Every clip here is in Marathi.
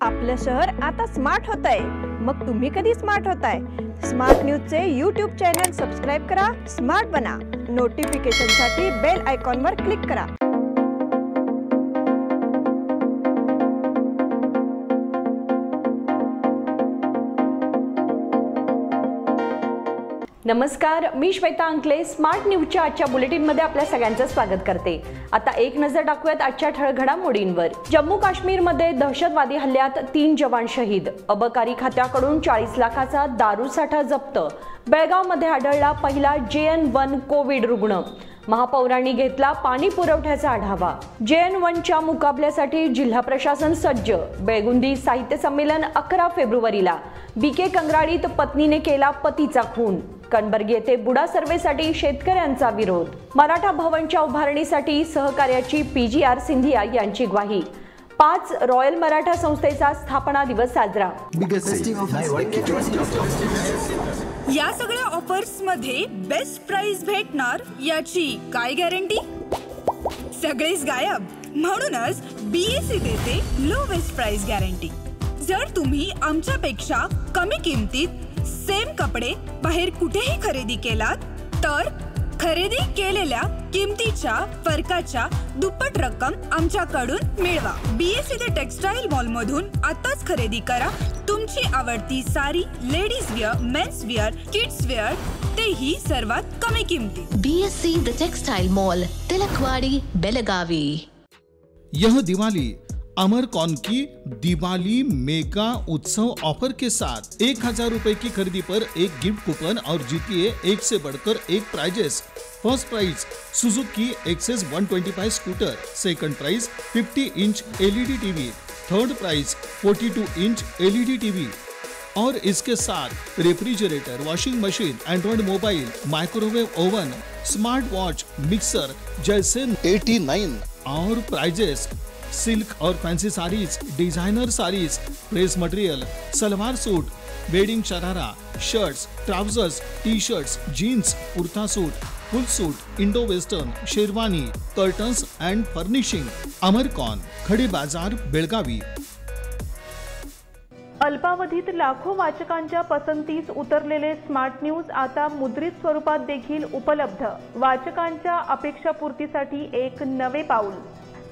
आपलं शहर आता स्मार्ट होतंय। मग तुम्ही कधी स्मार्ट होताय? स्मार्ट न्यूजचे YouTube चॅनल सबस्क्राइब करा, स्मार्ट बना। नोटिफिकेशनसाठी बेल आयकॉनवर क्लिक करा। नमस्कार, मी श्वेता अंकले स्मार्ट न्यूजच्या आजच्या बुलेटिनमध्ये आपल्या सगळ्यांचं स्वागत करते। आता एक नजर टाकूयात आजच्या ठळक घडामोडींवर। जम्मू काश्मीरमध्ये दहशतवादी हल्ल्यात 3 जवान शहीद। अबकारी खात्याकडून 40 लाखाचा दारू साठा जप्त। बेळगावमध्ये आढळला पहिला JN1 कोविड रुग्ण। महापौरांनी घेतला पाणी पुरवठ्याचा आढावा। JN1च्या मुकाबल्यासाठी जिल्हा प्रशासन सज्ज। बेळगुंदी साहित्य संमेलन 11 फेब्रुवारीला। BK कंगराळीत पत्नीने केला पतीचा खून। कणबर्गी येथे बुडा सर्वेसाठी शेतकऱ्यांचा विरोध। मराठा भवनच्या उभारणीसाठी सहकार्याची PGR सिंधिया यांची ग्वाही। 5 रॉयल मराठा संस्थेचा स्थापना दिवस साजरा। या सगळ्या ऑफर्स मध्ये बेस्ट प्राइस भेटणार याची काय गॅरंटी? सगळेच गायब। म्हणूनच BSE देते लोवेस्ट प्राइस गॅरंटी। जर तुम्ही आमच्यापेक्षा कमी किमतीत सेम कपडे बाहेर कुठेही खरेदी केलात तर खरेदी केलेल्या किमतीच्या फरकाच्या दुप्पट रक्कम आमच्याकडून मिळवा। BSE द टेक्सटाईल मॉल मधून आताच खरेदी करा तुमची आवडती sari, ladies wear, men's wear, kids wear, तेही सर्वात कमी किमतीत। BSE the textile mall, Tilakwadi, Belagavi. यह दिवाली अमरकॉन की दिवाली मेगा उत्सव ऑफर के साथ 1000 रुपए की खरीदी पर एक गिफ्ट कूपन और जीतिए 1 से बढ़कर 1 prizes. First prize Suzuki Access 125 scooter, second prize 50 inch LED TV, third prize 42 inch LED TV और इसके साथ refrigerator, washing machine, Android mobile, microwave oven, smart watch, mixer जैसे 89 और प्राइजेस। सिल्क और fancy saris, designer saris, press material, salwar suit, wedding sharara, shirts, trousers, T-shirts, jeans, kurta suit, full suit, Indo western, sherwani, curtains and furnishing. Amarcon, Khadi Bazaar, Belagavi. अल्पावधीत लाखो वाचकांच्या पसंतीस उतरलेले स्मार्ट न्यूज आता मुद्रित स्वरूपात देखील उपलब्ध। वाचकांच्या अपेक्षापूर्तीसाठी एक नवे पाऊल।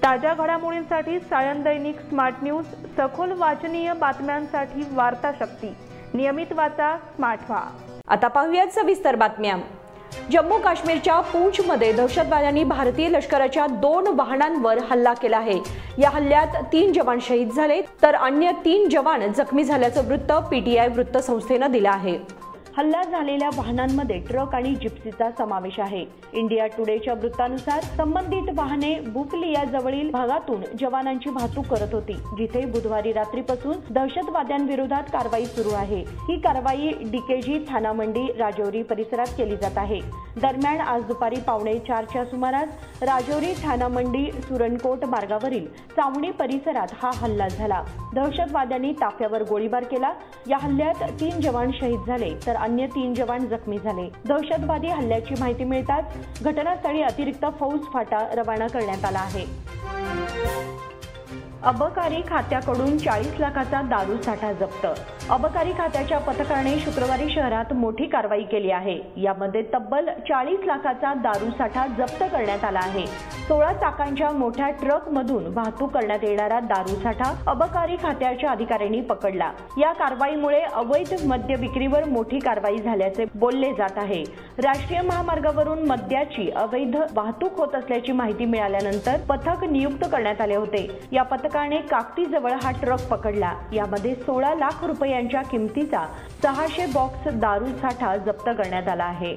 ताज्या घडामोडींसाठी सायन दैनिक स्मार्ट न्यूज, सखोल वाचनीय बातम्यांसाठी वार्ता शक्ती। नियमित वाचा, स्मार्ट व्हा। आता पाहूयात सविस्तर बातम्या। जम्मू काश्मीरच्या पूंछमध्ये दहशतवाद्यांनी भारतीय लष्कराच्या 2 वाहनांवर हल्ला केला आहे। या हल्ल्यात 3 जवान शहीद झाले तर अन्य 3 जवान जखमी झाल्याचं वृत्त PTI वृत्तसंस्थेनं दिलं आहे। हल्ला झालेल्या वाहनांमध्ये ट्रक आणि जिप्सीचा समावेश आहे। इंडिया टुडेच्या वृत्तानुसार संबंधित वाहने बुकलिया जवळील भागातून जवानांची वाहतूक करत होती, जिथे बुधवारी रात्रीपासून दहशतवाद्यांविरोधात कारवाई सुरू आहे। ही कारवाई DKG थाना मंडी राजौरी परिसरात केली जात आहे। दरम्यान आज दुपारी 3:45च्या सुमारास राजौरी थाना मंडी सुरनकोट मार्गावरील चावणी परिसरात हा हल्ला झाला। दहशतवाद्यांनी ताफ्यावर गोळीबार केला। या हल्ल्यात 3 जवान शहीद झाले तर अन्य 3 जवान जखमी झाले। दहशतवादी हल्ल्याची माहिती मिळताच घटनास्थळी अतिरिक्त फौज फाटा रवाना करण्यात आला आहे। अबकारी खात्याकडून 40 लाखाचा दारू साठा जप्त। अबकारी खात्याच्या पथकाने शुक्रवारी शहरात मोठी कारवाई केली आहे। यामध्ये तब्बल 40 लाखाचा दारू साठा जप्त करण्यात आला आहे। 16 चाकांच्या मोठ्या ट्रक मधून वाहतूक करण्यात येणारा दारू साठा अबकारी खात्याच्या अधिकाऱ्यांनी पकडला। या कारवाईमुळे अवैध मद्य विक्रीवर मोठी कारवाई झाल्याचे बोलले जात आहे। राष्ट्रीय महामार्गावरून मद्याची अवैध वाहतूक होत असल्याची माहिती मिळाल्यानंतर पथक नियुक्त करण्यात आले होते। या पथकाने काकती जवळ हा ट्रक पकडला। यामध्ये 16 लाख रुपयांच्या किमतीचा 600 बॉक्स दारू साठा जप्त करण्यात आला आहे।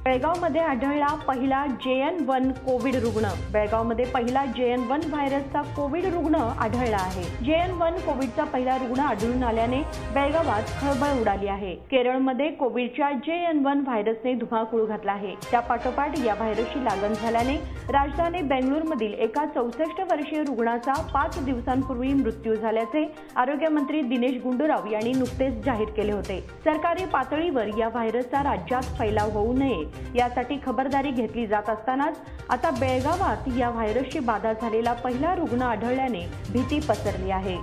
बेळगावमध्ये आढळला पहिला JN1 कोविड रुग्ण। बेळगावमध्ये पहिला JN1 व्हायरसचा कोविड रुग्ण आढळला आहे। JN1 कोविडचा पहिला रुग्ण आढळून आल्याने बेळगावात खळबळ उडाली आहे। केरळमध्ये कोविडच्या JN1 व्हायरसने धुमाकूळ घातला आहे। त्यापाठोपाठ या व्हायरसची लागण झाल्याने राजधानी बेंगळूरमधील एका 64 वर्षीय रुग्णाचा 5 दिवसांपूर्वी मृत्यू झाल्याचे आरोग्यमंत्री दिनेश गुंडूराव यांनी नुकतेच जाहीर केले होते। सरकारी पातळीवर या व्हायरसचा राज्यात फैलाव होऊ नये यासाठी खबरदारी घेतली जात असतानाच आता बेळगावात या व्हायरसची बाधा झालेला पहिला रुग्ण आढळल्याने भीती पसरली आहे.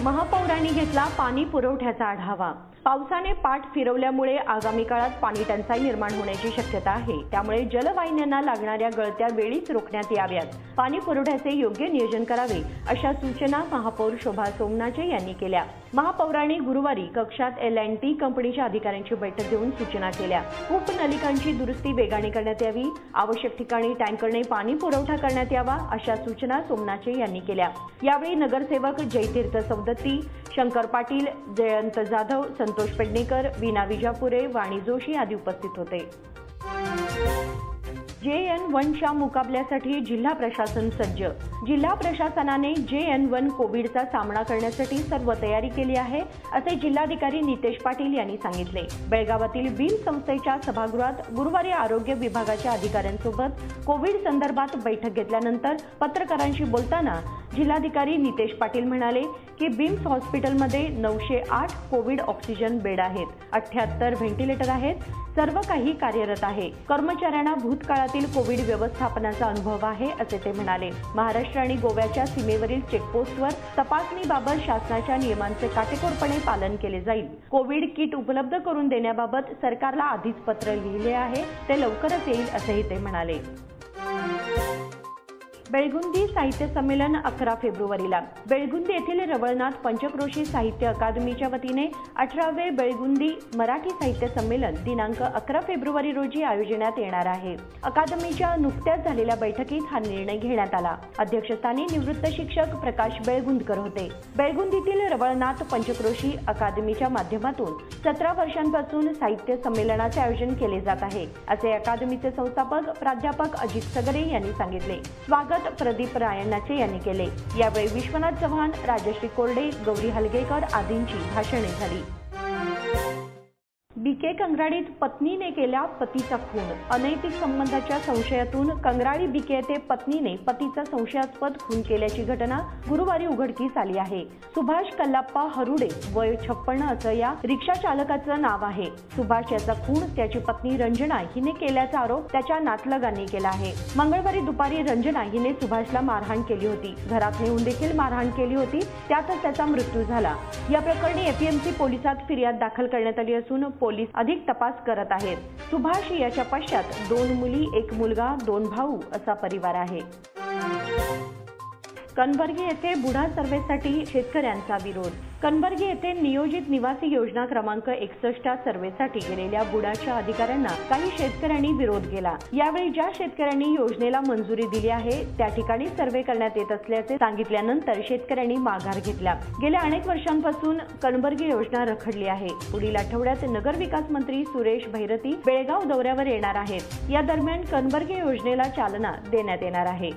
महापौरांनी घेतला पाणी पुरवठ्याचा आढावा. पावसाने पाठ फिरवल्यामुळे आगामी काळात पाणी टंचाई निर्माण होण्याची शक्यता आहे. त्यामुळे जलवाहिन्यांना लागणाऱ्या गळत्या वेळीच रोखण्यात याव्यात. पाणी पुरवठ्याचे योग्य नियोजन करावे अशा सूचना महापौर शोभा सोमनाचे यांनी केल्या. महापौरांनी गुरुवारी कक्षात L&T कंपनीच्या अधिकाऱ्यांची बैठक घेऊन सूचना केल्या. कूपनलिकांची दुरुस्ती वेगाने करण्यात यावी. आवश्यक ठिकाणी टँकरने पाणी पुरवठा करण्यात यावा अशा सूचना सोमनाचे यांनी केल्या. यावेळी नगरसेवक जयतीर्थ सौदत्ती, शंकर पाटील, जयंत जाधव, संतोष पेडणेकर, वीणा विजापुरे, वाणी जोशी आदी उपस्थित होते. JN1च्या मुकाबल्यासाठी जिल्हा प्रशासन सज्ज. जिल्हा प्रशासनाने JN1 कोविडचा सामना करण्यासाठी सर्व तयारी केली आहे असे जिल्हाधिकारी नितेश पाटील यांनी सांगितले. बेळगावातील बीम संस्थेच्या सभागृहात गुरुवारी आरोग्य विभागाच्या अधिकाऱ्यांसोबत कोविड संदर्भात बैठक घेतल्यानंतर पत्रकारांशी बोलताना जिल्हाधिकारी नितेश पाटील म्हणाले की बीम्स हॉस्पिटलमध्ये 908 कोविड ऑक्सिजन बेड आहेत, 78 व्हेंटिलेटर आहेत, सर्व काही कार्यरत आहे. कर्मचाऱ्यांना भूतकाळातील कोविड व्यवस्थापनाचा अनुभव आहे असे ते म्हणाले. महाराष्ट्र आणि गोव्याच्या सीमेवरील चेकपोस्टवर तपासणीबाबत शासनाच्या नियमांचे काटेकोरपणे पालन केले जाईल. कोविड किट उपलब्ध करून देण्याबाबत सरकारला आधीच पत्र लिहिले आहे, ते लवकरच येईल असेही ते म्हणाले. बेळगुंदी साहित्य संमेलन 11 फेब्रुवारीला. बेळगुंदी येथील रवळनाथ पंचक्रोशी साहित्य अकादमीच्या वतीने 18वे बेळगुंदी मराठी साहित्य संमेलन दिनांक 11 फेब्रुवारी रोजी आयोजण्यात येणार आहे. अकादमीच्या नुकत्याच झालेल्या बैठकीत हा निर्णय घेण्यात आला. अध्यक्षस्थानी निवृत्त शिक्षक प्रकाश बेळगुंदकर होते. बेळगुंदीतील रवळनाथ पंचक्रोशी अकादमीच्या माध्यमातून 17 वर्षांपासून साहित्य संमेलनाचे आयोजन केले जात आहे असे अकादमीचे संस्थापक प्राध्यापक अजित सगरे यांनी सांगितले. स्वागत प्रदीप रायण्णाचे यांनी केले. यावेळी विश्वनाथ चव्हाण, राजश्री कोरडे, गौरी हलगेकर आदींची भाषणे झाली. बीके कंगराळीत पत्नीने केला पतीचा खून. अनैतिक संबंधाच्या संशयातून कंगराळी बीके येथे पत्नीने पतीचा संशयास्पद खून केल्याची घटना गुरुवारी उघडकीस आली आहे. सुभाष कल्लाप्पा हरुडे वय 56 असं या रिक्षा चालकाचं नाव आहे. सुभाष याचा खून त्याची पत्नी रंजना हिने केल्याचा आरोप त्याच्या नातलगांनी केला आहे. मंगळवारी दुपारी रंजना हिने सुभाषला मारहाण केली होती. घरात नेऊन देखील मारहाण केली होती. त्यातच त्याचा मृत्यू झाला. या प्रकरणी एपीएमसी पोलिसात फिर्याद दाखल करण्यात आली असून पोलीस अधिक तपास करत आहेत. सुभाष याच्या पश्चात 2 मुली, 1 मुलगा, 2 भाऊ असा परिवार आहे. कणबर्गी येथे बुडा सर्व्हेसाठी शेतकऱ्यांचा विरोध. कणबर्गी येथे नियोजित निवासी योजना क्रमांक 61 सर्व्हेसाठी गेलेल्या बुडाच्या अधिकाऱ्यांना काही शेतकऱ्यांनी विरोध केला. यावेळी ज्या शेतकऱ्यांनी योजनेला मंजुरी दिली आहे त्या ठिकाणी सर्व्हे करण्यात येत असल्याचे सांगितल्यानंतर शेतकऱ्यांनी माघार घेतला. गेल्या अनेक वर्षांपासून कणबर्गी योजना रखडली आहे. पुढील आठवड्यात नगरविकास मंत्री सुरेश भैरती बेळगाव दौऱ्यावर येणार आहेत. या दरम्यान कणबर्गी योजनेला चालना देण्यात येणार आहे.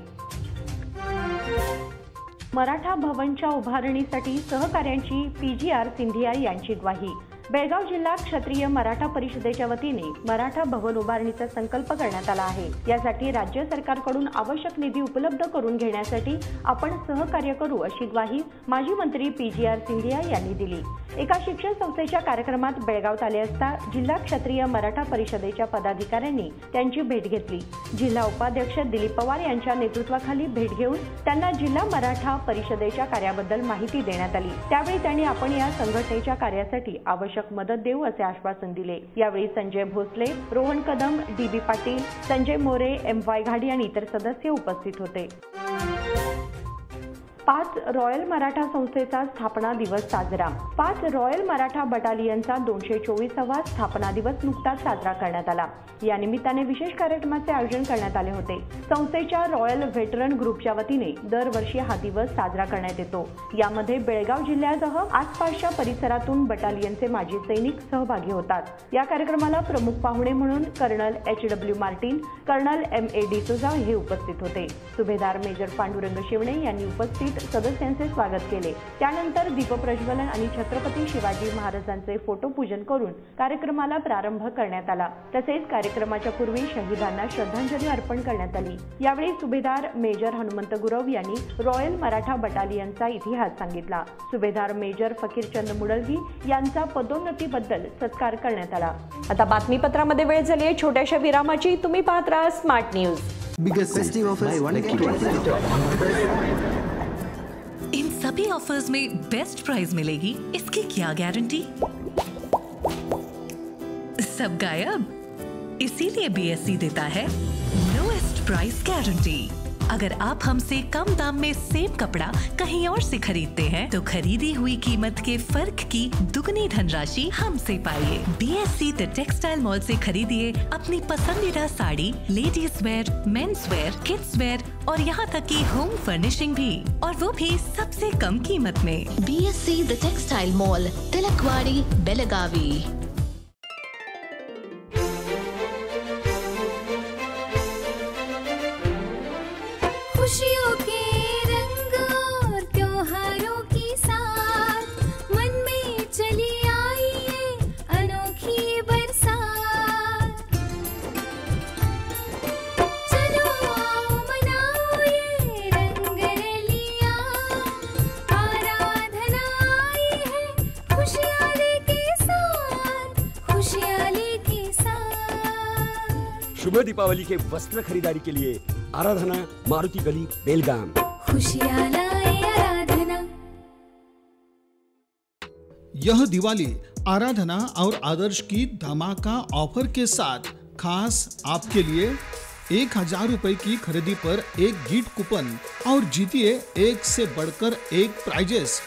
मराठा भवनच्या उभारणीसाठी सहकार्यांची PGR सिंधिया यांची ग्वाही. बेळगाव जिल्हा क्षत्रिय मराठा परिषदेच्या वतीने मराठा भवन उभारणीचा संकल्प करण्यात आला आहे. यासाठी राज्य सरकारकडून आवश्यक निधी उपलब्ध करून घेण्यासाठी आपण सहकार्य करू अशी ग्वाही माजी मंत्री PGR सिंधिया यांनी दिली. एका शिक्षण संस्थेच्या कार्यक्रमात बेळगावात आले असता जिल्हा क्षत्रिय मराठा परिषदेच्या पदाधिकाऱ्यांनी त्यांची भेट घेतली. जिल्हा उपाध्यक्ष दिलीप पवार यांच्या नेतृत्वाखाली भेट घेऊन त्यांना जिल्हा मराठा परिषदेच्या कार्याबद्दल माहिती देण्यात आली. त्यावेळी त्यांनी आपण या संघटनेच्या कार्यासाठी आवश्यक मदत देऊ असे आश्वासन दिले. यावेळी संजय भोसले, रोहन कदम, DB पाटील, संजय मोरे, MY घाडी आणि इतर सदस्य उपस्थित होते. 5 रॉयल मराठा संस्थेचा स्थापना दिवस साजरा. 5 रॉयल मराठा बटालियनचा 224वा स्थापना दिवस नुकताच साजरा करण्यात आला. या निमित्ताने विशेष कार्यक्रमाचे आयोजन करण्यात आले होते. संस्थेच्या रॉयल व्हेटरन ग्रुपच्या वतीने दरवर्षी हा दिवस साजरा करण्यात येतो. यामध्ये बेळगाव जिल्ह्यासह आसपासच्या परिसरातून बटालियनचे माजी सैनिक सहभागी होतात. या कार्यक्रमाला प्रमुख पाहुणे म्हणून colonel HW Martin, colonel MA D'Souza हे उपस्थित होते. सुभेदार मेजर पांडुरंग शिवणे यांनी उपस्थित करीत सदस्यांचे स्वागत केले। त्यानंतर दीपप्रज्वलन आणि छत्रपती शिवाजी महाराजांचे फोटो पूजन करून कार्यक्रमाला प्रारंभ करण्यात आला। तसेच कार्यक्रमाच्या पूर्वी शहीदांना श्रद्धांजली अर्पण करण्यात आली। यावेळी सुभेदार मेजर हनुमंत गुरव यांनी रॉयल मराठा बटालियनचा इतिहास सांगितला। सुभेदार मेजर फकीरचंद मुडलगी यांचा पदोन्नतीबद्दल सत्कार करण्यात आला। आता बातमीपत्रामध्ये वेळ झाली आहे छोट्याशा विरामाची। तुम्ही पाहत राहा स्मार्ट न्यूज। इन सभी ऑफर्स में बेस्ट प्राइस मिलेगी, इसकी क्या गारंटी? सब गायब, इसीलिए BSC देता है लोएस्ट प्राइस गारंटी। अगर आप हमसे कम दाम में सेम कपड़ा कहीं और से खरीदते हैं तो खरीदी हुई कीमत के फर्क की दुगनी धनराशि हमसे पाइए। BSC द टेक्सटाइल मॉल से खरीदिए अपनी पसंदीदा sari, ladies wear, men's wear, kids wear और यहाँ तक की होम फर्निशिंग भी, और वो भी सबसे कम कीमत में। BSC the textile mall, Tilakwadi, Belagavi. खुशियों के रंग और त्योहारों की साथ मन में चली आई है अनोखी बरसात। चलो आओ मनाओ ये रंग रलियां, आराधना आई है खुशियाँ लेके साथ, खुशियाँ लेके साथ। शुभ दीपावली के वस्त्र खरीदारी के लिए आराधना, मारुति गली, बेलगाम। खुशियाँ लाए आराधना। यह दिवाली आराधना और आदर्श की धमाका ऑफर के साथ खास आपके लिए 1000 रुपए की खरीदी पर एक गिफ्ट कूपन और जीतिए एक से बढ़कर एक prizes.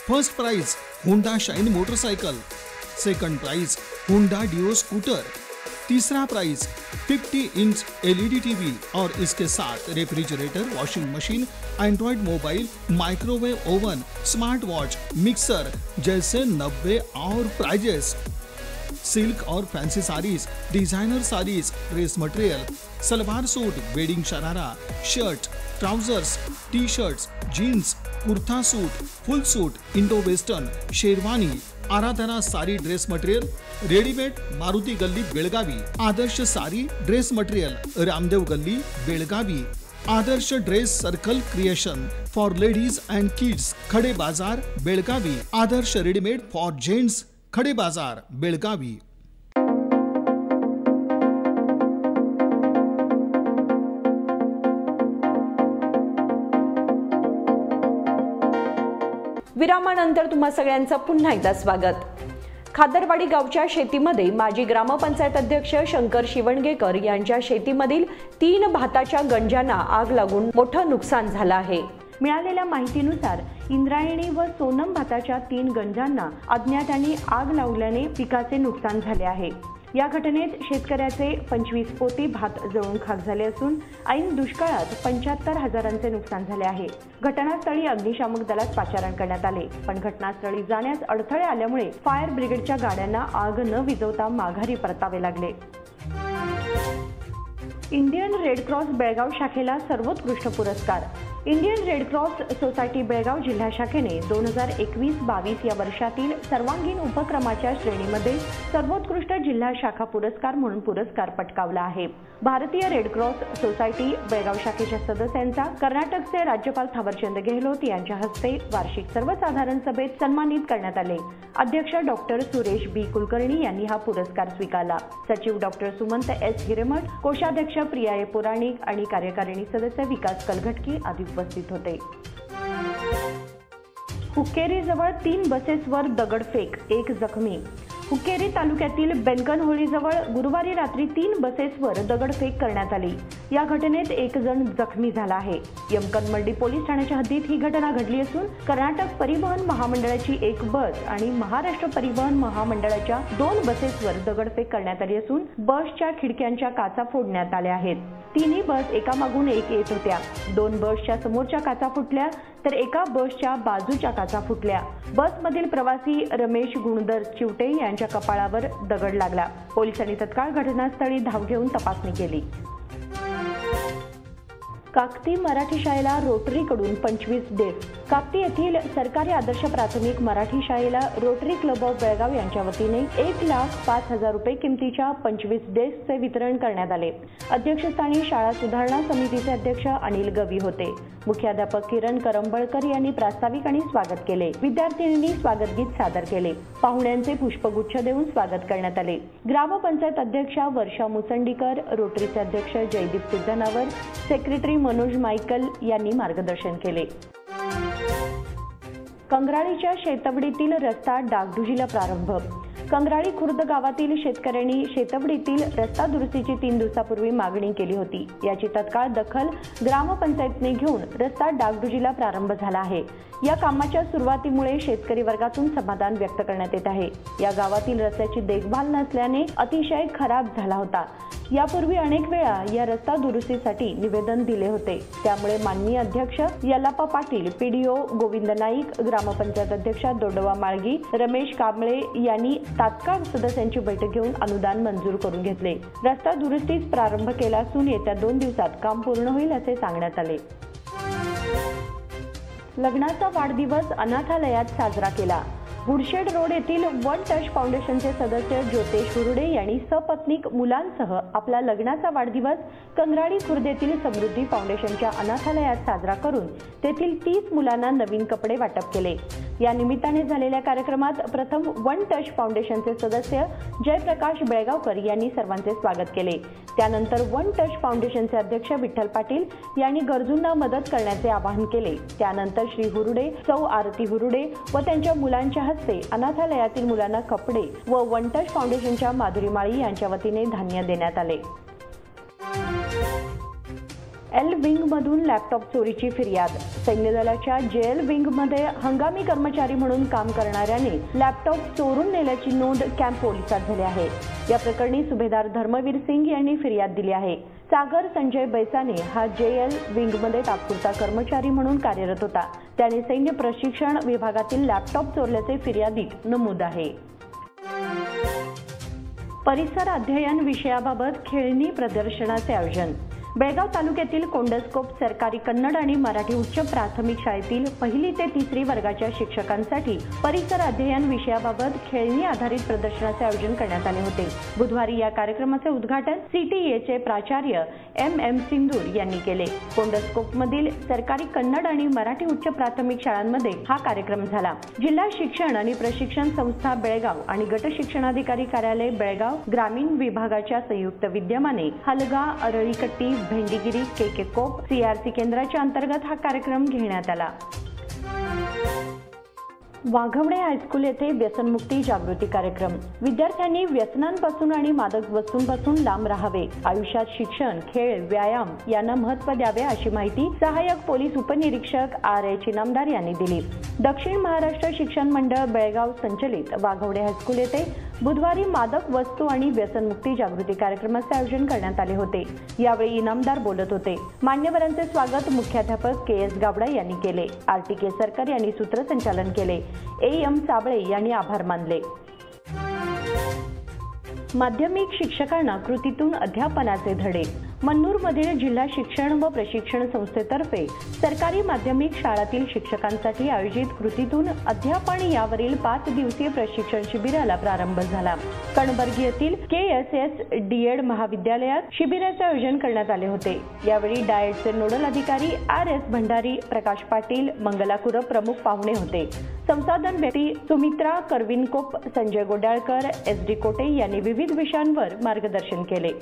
First prize Honda Shine motorcycle, second prize Honda Dio scooter, तीसरा प्राइज 50 इंच LED टीवी और इसके साथ refrigerator, washing machine, Android mobile, microwave oven, smart watch, mixer जैसे 90 और प्राइजेस। सिल्क और fancy saris, designer saris, dress material, salwar suit, wedding sharara, shirt, trousers, T-shirts, jeans, kurta suit, full suit, Indo western, sherwani, Aradhana sari dress material, readymade, Maruti Galli Belagavi, Adarsh sari dress material, Ramdev Galli Belagavi, Adarsh dress circle creation for ladies and kids, Khade Bazaar Belagavi, Adarsh readymade for gents, Khade Bazaar Belagavi. विरामानंतर तुम्हा सगळ्यांचं पुन्हा एकदा स्वागत। खादरवाडी गावच्या शेतीमध्ये माजी ग्रामपंचायत अध्यक्ष शंकर शिवणगेकर यांच्या शेतीमधील 3 भाताच्या गंजांना आग लागून मोठं नुकसान झालं आहे। मिळालेल्या माहितीनुसार इंद्रायणी व सोनम भाताच्या 3 गंजांना अज्ञातांनी आग लावल्याने पिकाचे नुकसान झाले आहे। या घटनेत शेतकऱ्याचे 25 पोती भात जळून खाक झाले असून ऐन दुष्काळात 75,000चे नुकसान झाले आहे। घटनास्थळी अग्निशामक दलात पाचारण करण्यात आले, पण घटनास्थळी जाण्यास अडथळे आल्यामुळे फायर ब्रिगेडच्या गाड्यांना आग न विझवता माघारी परतावे लागले। इंडियन रेड क्रॉस बेळगाव शाखेला सर्वोत्कृष्ट पुरस्कार। Indian red cross society Belgaum जिल्हा शाखेने 2021-22 या वर्षातील सर्वांगीण उपक्रमाच्या श्रेणीमध्ये सर्वोत्कृष्ट जिल्हा शाखा पुरस्कार म्हणून पुरस्कार पटकावला आहे। भारतीय रेड क्रॉस सोसायटी बेळगाव शाखेच्या सदस्यांचा कर्नाटकचे राज्यपाल थावरचंद गेहलोत यांच्या हस्ते वार्षिक सर्वसाधारण सभेत सन्मानित करण्यात आले। अध्यक्ष डॉक्टर सुरेश बी कुलकर्णी यांनी हा पुरस्कार स्वीकारला। सचिव डॉक्टर सुमंत एस हिरेमठ, कोषाध्यक्ष प्रिया ए पुराणिक आणि कार्यकारिणी सदस्य विकास कलघटकी आदी उपस्थित होते। हुक्केरीजवळ 3 बसेसवर दगडफेक, 1 जखमी। हुक्केरी तालुक्यातील बेनकनहोळीजवळ गुरुवारी रात्री 3 बसेसवर दगडफेक करण्यात आली। या घटनेत 1 जण जखमी झाला आहे। यमकनमर्डी पोलीस ठाण्याच्या हद्दीत ही घटना घडली असून कर्नाटक परिवहन महामंडळाची 1 बस आणि महाराष्ट्र परिवहन महामंडळाच्या 2 बसेसवर दगडफेक करण्यात आली असून बसच्या खिडक्यांच्या काचा फोडण्यात आल्या आहेत। तिन्ही बस एकामागून एक येत होत्या। 2 बसच्या समोरच्या काचा फुटल्या तर एका बसच्या बाजूच्या काचा फुटल्या। बसमधील प्रवासी रमेश गुणधर चिवटे यांच्या कपाळावर दगड लागला। पोलिसांनी तत्काळ घटनास्थळी धाव घेऊन तपासणी केली। काकती मराठी शाळेला रोटरीकडून 25 डेस्क. काकती येथील सरकारी आदर्श प्राथमिक मराठी शाळेला रोटरी क्लब ऑफ बेळगाव यांच्या वतीने 1,05,000 रुपये किमतीच्या 25 डेस्कचे वितरण करण्यात आले. अध्यक्षस्थानी शाळा सुधारणा समितीचे अध्यक्ष अनिल गवी होते. मुख्याध्यापक किरण करंबळकर यांनी प्रास्ताविक आणि स्वागत केले. विद्यार्थिनींनी स्वागत गीत सादर केले. पाहुण्यांचे पुष्पगुच्छ देऊन स्वागत करण्यात आले. ग्रामपंचायत अध्यक्षा वर्षा मुसंडीकर, रोटरीचे अध्यक्ष जयदीप सिद्धनावर, सेक्रेटरी मनोज मायकल यांनी मार्गदर्शन केले. कंगराळीच्या शेतवडीतील रस्ता डागडुजीला प्रारंभ. कंगराळी खुर्द गावातील शेतकऱ्यांनी शेतवडीतील रस्ता दुरुस्तीची 3 दिवसापूर्वी मागणी केली होती. याची तत्काळ दखल ग्रामपंचायतने घेऊन रस्ता डागडुजीला प्रारंभ झाला आहे. या कामाच्या सुरुवातीमुळे शेतकरी वर्गातून समाधान व्यक्त करण्यात येत आहे. या गावातील रस्त्याची देखभाल नसल्याने अतिशय खराब झाला होता. यापूर्वी अनेक वेळा या रस्ता दुरुस्तीसाठी निवेदन दिले होते. त्यामुळे माननीय अध्यक्ष यल्लाप्पा पाटील, पीडीओ गोविंद नाईक, ग्रामपंचायत अध्यक्षा दोडवा माळगी, रमेश कांबळे यांनी तात्काळ सदस्यांची बैठक घेऊन अनुदान मंजूर करून घेतले. रस्ता दुरुस्तीस प्रारंभ केला असून येत्या 2 दिवसात काम पूर्ण होईल असे सांगण्यात आले. लग्नाचा वाढदिवस अनाथालयात साजरा केला. गुडशेड रोड येथील वन टच फाउंडेशनचे सदस्य ज्योतेश हुरुडे यांनी सपत्नीक मुलांसह आपला लग्नाचा वाढदिवस कंगराळी खुर्द येथील समृद्धी फाउंडेशनच्या अनाथालयात साजरा करून तेथील 30 मुलांना नवीन कपडे वाटप केले. या निमित्ताने झालेल्या कार्यक्रमात प्रथम वन टच फाउंडेशनचे सदस्य जयप्रकाश बेळगावकर यांनी सर्वांचे स्वागत केले. त्यानंतर वन टच फाउंडेशनचे अध्यक्ष विठ्ठल पाटील यांनी गरजूंना मदत करण्याचे आवाहन केले. त्यानंतर श्री हुरुडे, सौ आरती हुरुडे व त्यांच्या मुलांच्या हस्ते अनाथालयातील मुलांना कपडे व वन टच फाउंडेशनच्या माधुरी माळी यांच्या वतीने धान्य देण्यात आले. एल विंगमधून लॅपटॉप चोरीची फिर्याद. सैन्य दलाच्या जेएल विंगमध्ये हंगामी कर्मचारी म्हणून काम करणाऱ्याने लॅपटॉप चोरून नेल्याची नोंद कॅम्प पोलिसात झाली आहे. या प्रकरणी सुभेदार धर्मवीर सिंग यांनी फिर्याद दिली आहे. सागर संजय बैसाने हा जेएल विंगमध्ये तात्पुरता कर्मचारी म्हणून कार्यरत होता. त्याने सैन्य प्रशिक्षण विभागातील लॅपटॉप चोरल्याचे फिर्यादीत नमूद आहे. परिसर अध्ययन विषयाबाबत खेळणी प्रदर्शनाचे आयोजन. बेळगाव तालुक्यातील कोंडस्कोप सरकारी कन्नड आणि मराठी उच्च प्राथमिक शाळेतील 1ली ते 3री वर्गाच्या शिक्षकांसाठी परिसर अध्ययन विषयाबाबत खेळणी आधारित प्रदर्शनाचे आयोजन करण्यात आले होते. बुधवारी या कार्यक्रमाचे उद्घाटन सीटीएचे प्राचार्य एम सिंदूर यांनी केले. कोंडस्कोपमधील सरकारी कन्नड आणि मराठी उच्च प्राथमिक शाळांमध्ये हा कार्यक्रम झाला. जिल्हा शिक्षण आणि प्रशिक्षण संस्था बेळगाव आणि गट शिक्षणाधिकारी कार्यालय बेळगाव ग्रामीण विभागाच्या संयुक्त विद्यमाने हलगा, अरळीकट्टी, भेंडीगिरी, केकेकोप सीआरसी केंद्राच्या अंतर्गत हा कार्यक्रम घेण्यात आला. वाघवणे हायस्कूल येथे व्यसनमुक्ती जागृती कार्यक्रम. विद्यार्थ्यांनी व्यसनांपासून आणि मादक वस्तूंपासून लांब राहावे. आयुष्यात शिक्षण, खेळ, व्यायाम यांना महत्त्व द्यावे अशी माहिती सहाय्यक पोलीस उपनिरीक्षक R.A. इनामदार यांनी दिली. दक्षिण महाराष्ट्र शिक्षण मंडळ बेळगाव संचलित वाघवणे हायस्कूल येथे बुधवारी मादक वस्तू आणि व्यसनमुक्ती जागृती कार्यक्रमाचे आयोजन करण्यात आले होते. यावेळी इनामदार बोलत होते. मान्यवरांचे स्वागत मुख्याध्यापक KS गावडा यांनी केले. R.T. केसरकर यांनी सूत्रसंचालन केले. AM साबळे यांनी आभार मानले. माध्यमिक शिक्षकांना कृतीतून अध्यापनाचे धडे. मन्नूरमधील जिल्हा शिक्षण व प्रशिक्षण संस्थेतर्फे सरकारी माध्यमिक शाळातील शिक्षकांसाठी आयोजित कृतीतून अध्यापन यावरील 5 दिवसीय प्रशिक्षण शिबिराला प्रारंभ झाला. कणबर्गी येथील KSS DED महाविद्यालयात शिबिराचे आयोजन करण्यात आले होते. यावेळी डाएटचे नोडल अधिकारी RS भंडारी, प्रकाश पाटील, मंगला कुरप प्रमुख पाहुणे होते. संसाधन व्यक्ती सुमित्रा करविनकोप, संजय गोडाळकर, SD कोटे यांनी विविध विषयांवर मार्गदर्शन केले.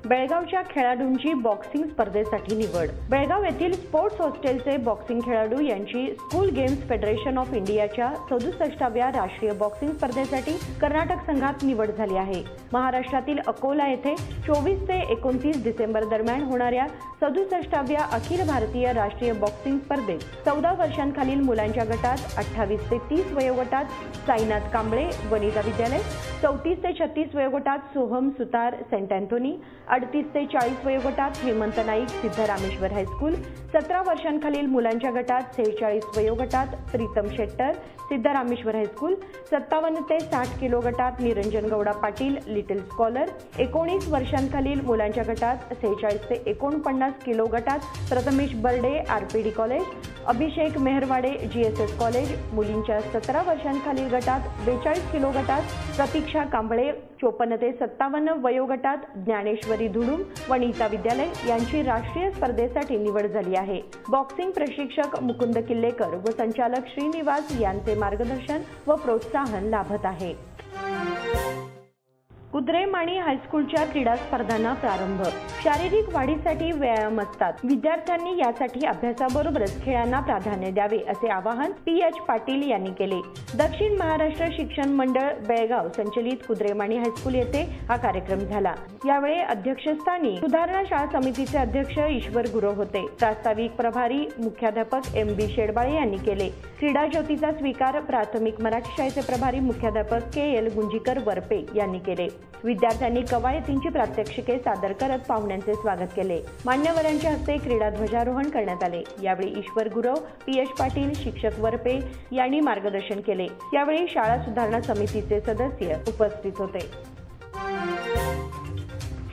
बेळगावच्या खेळाडूंची बॉक्सिंग स्पर्धेसाठी निवड. बेळगाव येथील स्पोर्ट्स हॉस्टेलचे बॉक्सिंग खेळाडू यांची स्कूल गेम्स फेडरेशन ऑफ इंडियाच्या 67व्या राष्ट्रीय बॉक्सिंग स्पर्धेसाठी कर्नाटक संघात निवड झाली आहे. महाराष्ट्रातील अकोला येथे 24 ते 29 डिसेंबर दरम्यान होणाऱ्या 67व्या अखिल भारतीय राष्ट्रीय बॉक्सिंग स्पर्धेत 14 वर्षांखालील मुलांच्या गटात 28 ते 30 वयोगटात साईनाथ कांबळे वनिता विद्यालय, 34 ते 36 वयोगटात सोहम सुतार सेंट अँथोनी, 38 ते 40 वयोगटात हेमंत नाईक सिद्धरामेश्वर हायस्कूल, 17 वर्षांखालील मुलांच्या गटात 46 वयोगटात प्रीतम शेट्टर सिद्धरामेश्वर हायस्कूल, 57 ते 60 किलो गटात निरंजन गौडा पाटील लिटिल स्कॉलर, 19 वर्षांखालील मुलांच्या गटात 46 ते 49 किलो गटात प्रथमेश बर्डे आरपीडी कॉलेज, अभिषेक मेहरवाडे जीएसएस कॉलेज, मुलींच्या 17 वर्षांखालील गटात 42 किलो गटात प्रतीक्षा कांबळे, 54 ते 57 वयोगटात ज्ञानेश्वरी धुडूम वनिता विद्यालय यांची राष्ट्रीय स्पर्धेसाठी निवड झाली आहे. बॉक्सिंग प्रशिक्षक मुकुंद किल्लेकर व संचालक श्रीनिवास यांचे मार्गदर्शन व प्रोत्साहन लाभत आहे. कुद्रेमाणी हायस्कूलच्या क्रीडा स्पर्धांना प्रारंभ. शारीरिक वाढीसाठी व्यायाम असतात. विद्यार्थ्यांनी यासाठी अभ्यासाबरोबरच खेळांना प्राधान्य द्यावे असे आवाहन पी.एच. पाटील यांनी केले. दक्षिण महाराष्ट्र शिक्षण मंडळ बेळगाव संचलित कुद्रेमाणी हायस्कूल येथे हा कार्यक्रम झाला. यावेळी अध्यक्षस्थानी सुधारणा शाळा समितीचे अध्यक्ष ईश्वर गुरव होते. प्रास्ताविक प्रभारी मुख्याध्यापक एम.बी. शेडबाळे यांनी केले. क्रीडा ज्योतीचा स्वीकार प्राथमिक मराठी शाळेचे प्रभारी मुख्याध्यापक के.एल. गुंजीकर वरपे यांनी केले. विद्यार्थ्यांनी कवायतींची प्रात्यक्षिके सादर करत पाहुण्यांचे स्वागत केले. मान्यवरांच्या हस्ते क्रीडा ध्वजारोहण करण्यात आले. यावेळी ईश्वर गुरव, पी.एच. पाटील, शिक्षक वरपे यांनी मार्गदर्शन केले. यावेळी शाळा सुधारणा समितीचे सदस्य उपस्थित होते.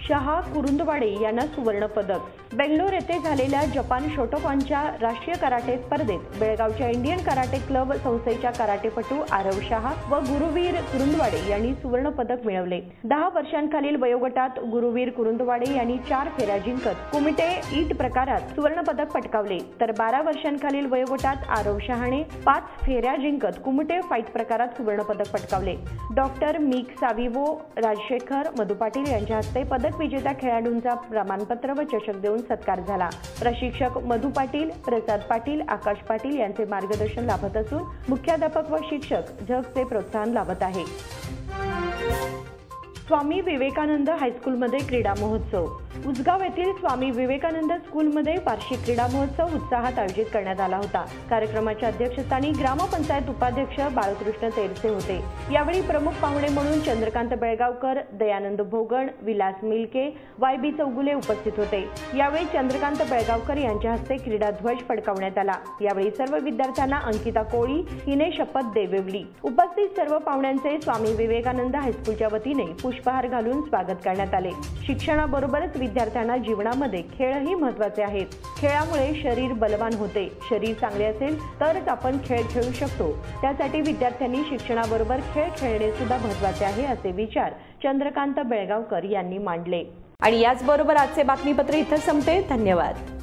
शहा कुरुंदवाडे यांना सुवर्ण पदक. बेंगलोर येथे झालेल्या जपान शोटोकॉनच्या राष्ट्रीय कराटे स्पर्धेत बेळगावच्या इंडियन कराटे क्लब संस्थेच्या कराटेपटू आरव शहा व गुरुवीर कुरुंदवाडे यांनी सुवर्ण पदक मिळवले. 10 वर्षांखालील वयोगटात गुरुवीर कुरुंदवाडे यांनी 4 फेऱ्या जिंकत कुमिटे ईट प्रकारात सुवर्ण पदक पटकावले, तर 12 वर्षांखालील वयोगटात आरव शहाने 5 फेऱ्या जिंकत कुमिटे फाईट प्रकारात सुवर्ण पदक पटकावले. डॉक्टर मीक साविवो राजशेखर मधु पाटील यांच्या हस्ते पदक विजेत्या खेळाडूंचा प्रमाणपत्र व चषक देऊन सत्कार झाला. प्रशिक्षक मधु पाटील, प्रसाद पाटील, आकाश पाटील यांचे मार्गदर्शन लाभत असून मुख्याध्यापक व शिक्षक झगचे प्रोत्साहन लाभत आहे. स्वामी विवेकानंद हायस्कूलमध्ये क्रीडा महोत्सव. उसगाव येथील स्वामी विवेकानंद स्कूलमध्ये वार्षिक क्रीडा महोत्सव उत्साहात आयोजित करण्यात आला होता. कार्यक्रमाच्या अध्यक्षस्थानी ग्रामपंचायत उपाध्यक्ष बाळकृष्ण तेरसे होते. यावेळी प्रमुख पाहुणे म्हणून चंद्रकांत बेळगावकर, दयानंद भोगण, विलास मिलके, वाय.बी. चौगुले उपस्थित होते. यावेळी चंद्रकांत बेळगावकर यांच्या हस्ते क्रीडा ध्वज फडकावण्यात आला. यावेळी सर्व विद्यार्थ्यांना अंकिता कोळी हिने शपथ देवविली. उपस्थित सर्व पाहुण्यांचे स्वामी विवेकानंद हायस्कूलच्या वतीने पुष्पहार घालून स्वागत करण्यात आले. शिक्षणाबरोबरच विद्यार्थ्यांना जीवनामध्ये खेळही महत्त्वाचे आहेत. खेळामुळे शरीर बलवान होते. शरीर चांगले असेल तरच आपण खेळ खेळू शकतो. त्यासाठी विद्यार्थ्यांनी शिक्षणाबरोबर खेळ खेळणे सुद्धा महत्त्वाचे आहे असे विचार चंद्रकांत बेळगावकर यांनी मांडले. आणि याचबरोबर आजचे बातमीपत्र इथं संपते. धन्यवाद.